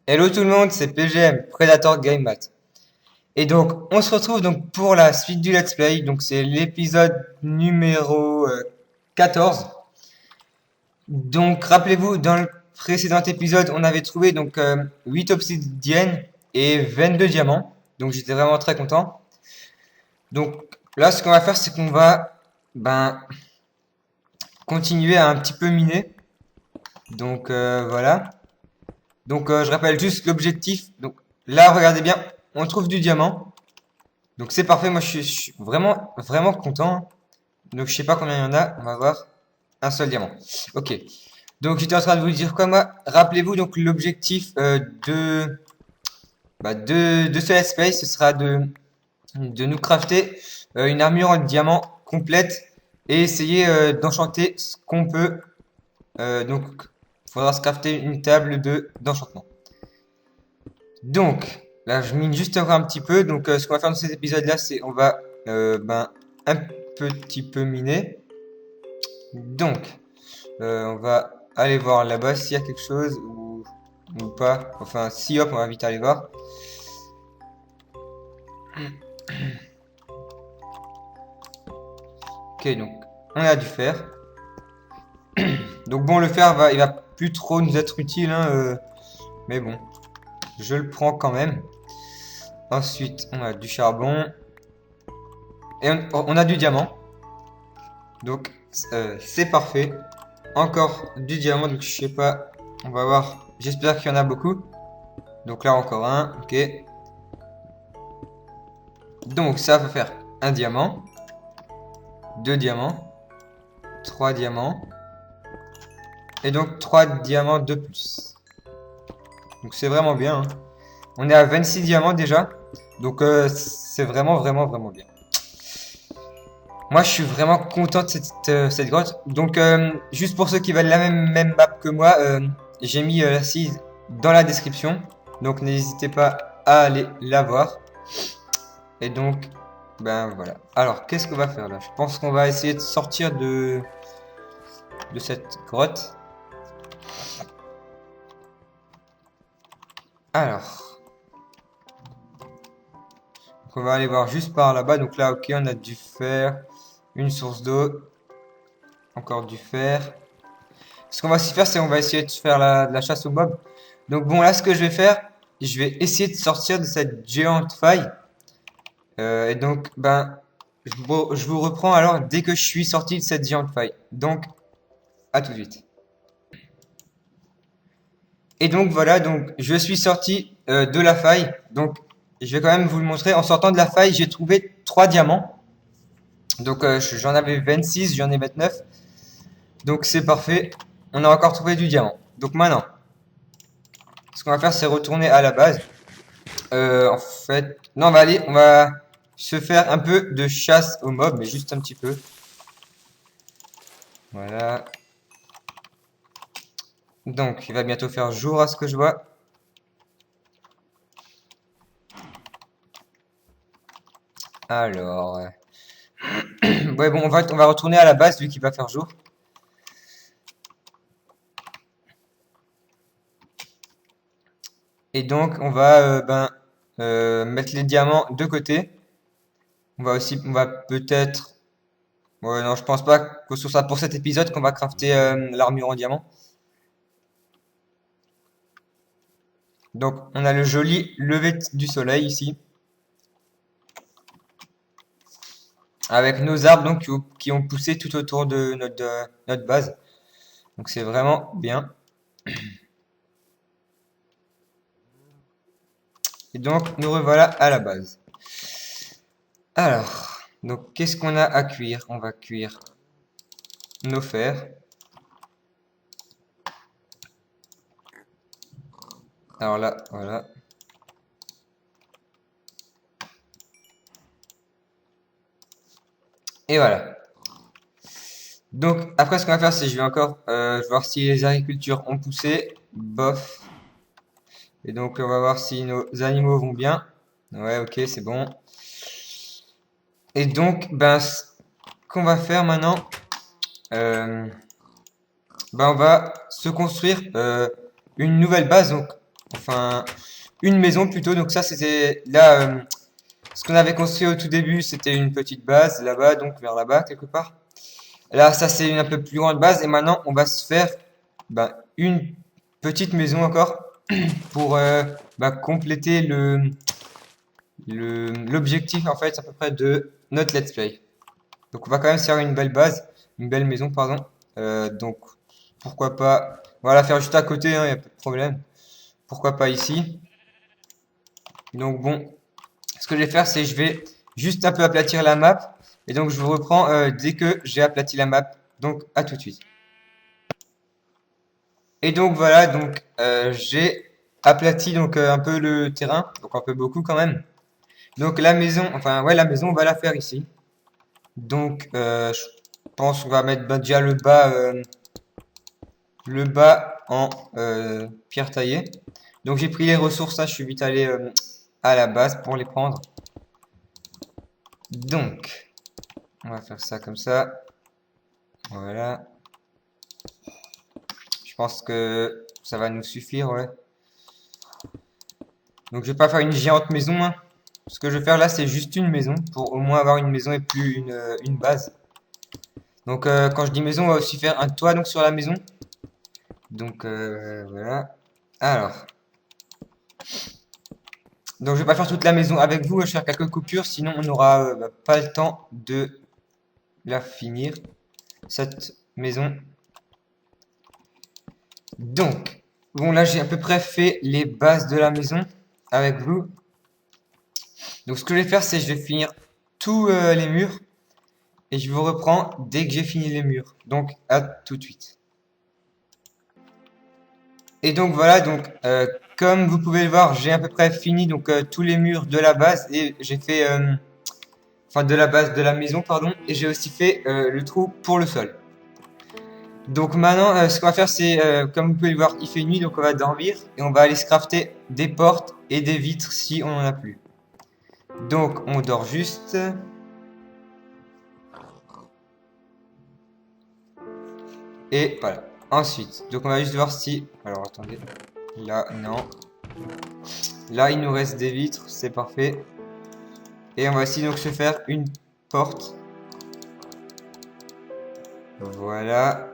Hello tout le monde, c'est PGM, Predator Game Mat. Et donc, on se retrouve donc pour la suite du Let's Play. Donc, c'est l'épisode numéro 14. Donc, rappelez-vous, dans le précédent épisode, on avait trouvé donc 8 obsidiennes et 22 diamants. Donc, j'étais vraiment très content. Donc, là, ce qu'on va faire, c'est qu'on va continuer à un petit peu miner. Donc, voilà. Donc, je rappelle juste l'objectif. Donc, là, regardez bien, on trouve du diamant. Donc c'est parfait, moi je suis vraiment vraiment content. Donc je sais pas combien il y en a, on va voir. Un seul diamant. Ok. Donc j'étais en train de vous dire quoi moi. Rappelez-vous donc l'objectif de ce let's play, ce sera de nous crafter une armure en diamant complète et essayer d'enchanter ce qu'on peut. Donc il faudra se crafter une table de d'enchantement. Donc, là, je mine juste encore un petit peu. Donc, ce qu'on va faire dans cet épisode-là, c'est on va un petit peu miner. Donc, on va aller voir là-bas s'il y a quelque chose ou pas. Enfin, si, hop, on va vite aller voir. Ok, donc, on a du fer. Donc, bon, le fer, il va plus trop nous être utile, hein, mais bon, je le prends quand même. Ensuite, on a du charbon. Et on a du diamant. Donc, c'est parfait. Encore du diamant, donc je sais pas. On va voir. J'espère qu'il y en a beaucoup. Donc là, encore un. Ok. Donc, ça va faire un diamant. Deux diamants. Trois diamants. Et donc, trois diamants de plus. Donc, c'est vraiment bien, hein. On est à 26 diamants déjà. Donc, c'est vraiment, vraiment, vraiment bien. Moi, je suis vraiment content de cette grotte. Donc, juste pour ceux qui veulent la même map que moi, j'ai mis la seed dans la description. Donc, n'hésitez pas à aller la voir. Et donc, ben voilà. Alors, qu'est-ce qu'on va faire là? Je pense qu'on va essayer de sortir de cette grotte. Alors, donc on va aller voir juste par là-bas. Donc là, ok, on a du fer, une source d'eau, encore du fer. Ce qu'on va aussi faire, c'est on va essayer de faire de la chasse aux mobs. Donc bon, là, ce que je vais faire, je vais essayer de sortir de cette géante faille. Et donc, je vous reprends alors dès que je suis sorti de cette géante faille. Donc, à tout de suite. Et donc voilà, donc je suis sorti de la faille. Donc, je vais quand même vous le montrer. En sortant de la faille, j'ai trouvé 3 diamants. Donc, j'en avais 26, j'en ai 29. Donc, c'est parfait. On a encore trouvé du diamant. Donc maintenant, ce qu'on va faire, c'est retourner à la base. En fait, non, on va se faire un peu de chasse aux mobs, mais juste un petit peu. Voilà. Donc, il va bientôt faire jour à ce que je vois. Alors, ouais, bon, on va retourner à la base vu qu'il va faire jour. Et donc, on va mettre les diamants de côté. On va peut-être. Ouais, non, je pense pas que ce soit pour cet épisode qu'on va crafter l'armure en diamant. Donc, on a le joli lever du soleil ici. Avec nos arbres donc, qui ont poussé tout autour de notre base. Donc, c'est vraiment bien. Et donc, nous revoilà à la base. Alors, donc, qu'est-ce qu'on a à cuire? On va cuire nos fers. Alors là, voilà. Et voilà. Donc, après, ce qu'on va faire, c'est je vais encore voir si les agricultures ont poussé. Bof. Et donc, on va voir si nos animaux vont bien. Ouais, ok, c'est bon. Et donc, ce qu'on va faire maintenant, on va se construire une nouvelle base. Donc, Enfin, une maison plutôt. Donc ça, c'était là, ce qu'on avait construit au tout début, c'était une petite base là-bas, donc vers là-bas quelque part. Là, ça c'est une un peu plus grande base et maintenant on va se faire une petite maison encore pour compléter l'objectif en fait à peu près de notre let's play. Donc on va quand même se faire une belle base, une belle maison pardon. Donc pourquoi pas, on va la faire juste à côté, hein, y a pas de problème. Pourquoi pas ici. Donc bon, ce que je vais faire c'est je vais juste un peu aplatir la map et donc je vous reprends dès que j'ai aplati la map. Donc à tout de suite. Et donc voilà, donc j'ai aplati donc un peu le terrain, donc un peu beaucoup quand même. Donc la maison, enfin ouais la maison on va la faire ici. Donc je pense qu'on va mettre déjà le bas en pierre taillée. Donc j'ai pris les ressources là, je suis vite allé à la base pour les prendre. Donc on va faire ça comme ça. Voilà. Je pense que ça va nous suffire, ouais. Donc je vais pas faire une géante maison, hein. Ce que je vais faire là, c'est juste une maison pour au moins avoir une maison et plus une base. Donc quand je dis maison, on va aussi faire un toit donc sur la maison. Donc voilà. Alors, donc je vais pas faire toute la maison avec vous, je vais faire quelques coupures, sinon on n'aura pas le temps de la finir cette maison. Donc, bon là j'ai à peu près fait les bases de la maison avec vous. Donc ce que je vais faire, c'est je vais finir tous les murs. Et je vous reprends dès que j'ai fini les murs. Donc, à tout de suite. Et donc voilà, donc comme vous pouvez le voir, j'ai à peu près fini donc tous les murs de la base et j'ai fait, enfin de la base de la maison pardon, et j'ai aussi fait le trou pour le sol. Donc maintenant, ce qu'on va faire, c'est comme vous pouvez le voir, il fait nuit, donc on va dormir et on va aller se crafter des portes et des vitres si on en a plus. Donc on dort juste. Et voilà. Ensuite, donc on va juste voir si... Alors attendez. Là, non. Là, il nous reste des vitres, c'est parfait. Et on va essayer donc se faire une porte. Voilà.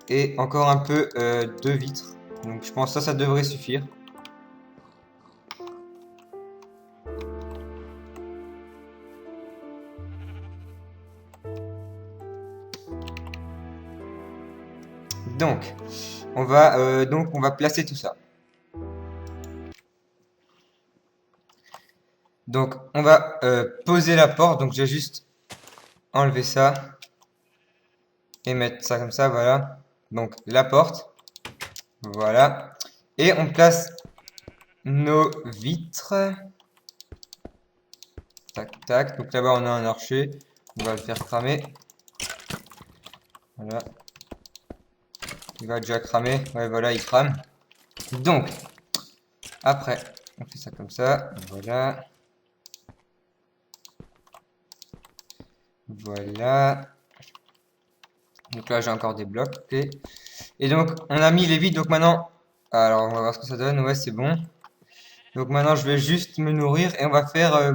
Et encore un peu de vitres. Donc je pense que ça devrait suffire. Donc, on va placer tout ça. Donc, on va poser la porte. Donc, j'ai juste enlevé ça et mettre ça comme ça, voilà. Donc, la porte, voilà. Et on place nos vitres. Tac, tac. Donc là-bas, on a un archer. On va le faire cramer. Voilà. Il va déjà cramer. Ouais, voilà, il crame. Donc, après, on fait ça comme ça. Voilà. Voilà. Donc là, j'ai encore des blocs. Ok. Et donc, on a mis les vides. Donc maintenant, alors, on va voir ce que ça donne. Ouais, c'est bon. Donc maintenant, je vais juste me nourrir et on va faire...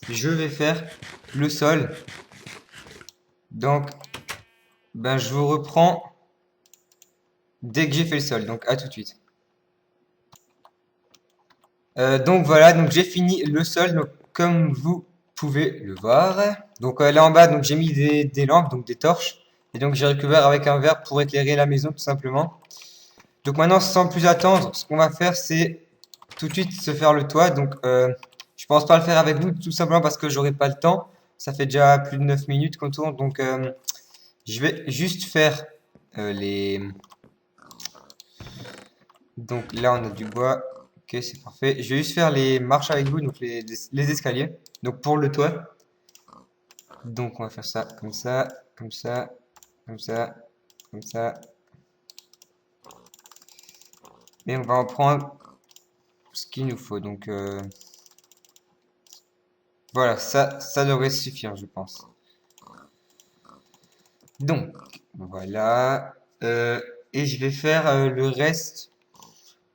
je vais faire le sol. Donc, ben, je vous reprends dès que j'ai fait le sol. Donc, à tout de suite. Donc voilà, donc j'ai fini le sol, donc comme vous pouvez le voir. Donc là en bas, donc j'ai mis des lampes, donc des torches, et donc j'ai recouvert avec un verre pour éclairer la maison tout simplement. Donc maintenant, sans plus attendre, ce qu'on va faire, c'est tout de suite se faire le toit. Donc je pense pas le faire avec vous, tout simplement parce que j'aurai pas le temps. Ça fait déjà plus de 9 minutes qu'on tourne, donc je vais juste faire les. Donc là, on a du bois. Ok, c'est parfait. Je vais juste faire les marches avec vous, donc les escaliers. Donc pour le toit. Donc on va faire ça comme ça, comme ça, comme ça, comme ça. Et on va en prendre ce qu'il nous faut. Donc voilà, ça devrait suffire, je pense. Donc voilà. Et je vais faire le reste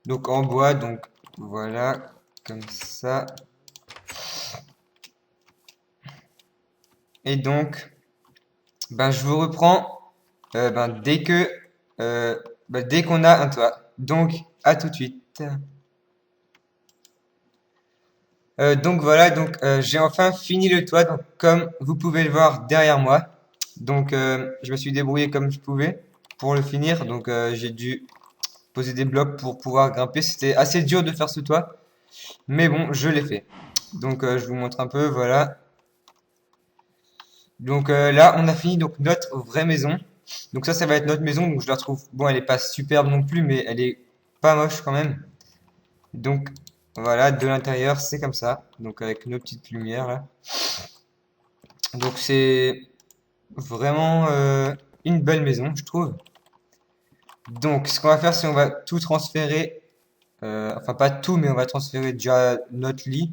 Donc en bois, donc voilà, comme ça. Et donc, ben, je vous reprends dès qu'on a un toit. Donc, à tout de suite. Donc voilà, j'ai enfin fini le toit, donc comme vous pouvez le voir derrière moi. Donc je me suis débrouillé comme je pouvais pour le finir. Donc j'ai dû poser des blocs pour pouvoir grimper. C'était assez dur de faire ce toit, mais bon, je l'ai fait. Donc je vous montre un peu, voilà. Donc là, on a fini donc notre vraie maison. Donc ça va être notre maison. Donc je la trouve, bon, elle est pas superbe non plus, mais elle est pas moche quand même. Donc voilà, de l'intérieur, c'est comme ça. Donc avec nos petites lumières là. Donc c'est vraiment une belle maison, je trouve. Donc ce qu'on va faire, c'est on va tout transférer. Enfin pas tout, mais on va transférer déjà notre lit.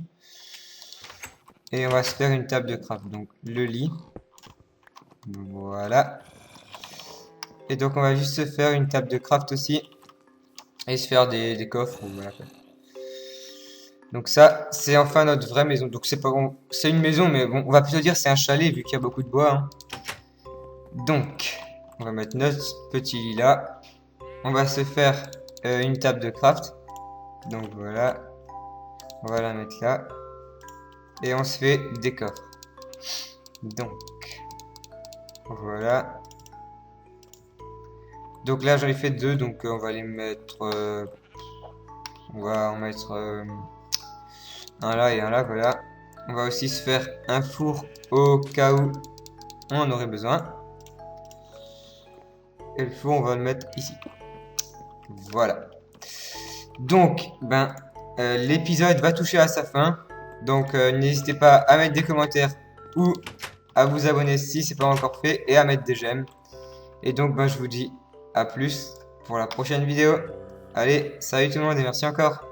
Et on va se faire une table de craft. Donc le lit. Voilà. Et donc on va juste se faire une table de craft aussi. Et se faire des coffres. Voilà, quoi. Donc ça, c'est enfin notre vraie maison. Donc c'est pas bon, c'est une maison, mais bon, on va plutôt dire c'est un chalet vu qu'il y a beaucoup de bois. Hein. Donc, on va mettre notre petit lit là. On va se faire une table de craft. Donc voilà, on va la mettre là. Et on se fait des coffres. Donc, voilà. Donc là, j'en ai fait deux, donc on va les mettre... on va en mettre un là et un là, voilà. On va aussi se faire un four au cas où on en aurait besoin. Et le four, on va le mettre ici. Voilà. Donc, l'épisode va toucher à sa fin. Donc, n'hésitez pas à mettre des commentaires ou à vous abonner si c'est pas encore fait et à mettre des j'aime. Et donc, je vous dis à plus pour la prochaine vidéo. Allez, salut tout le monde et merci encore.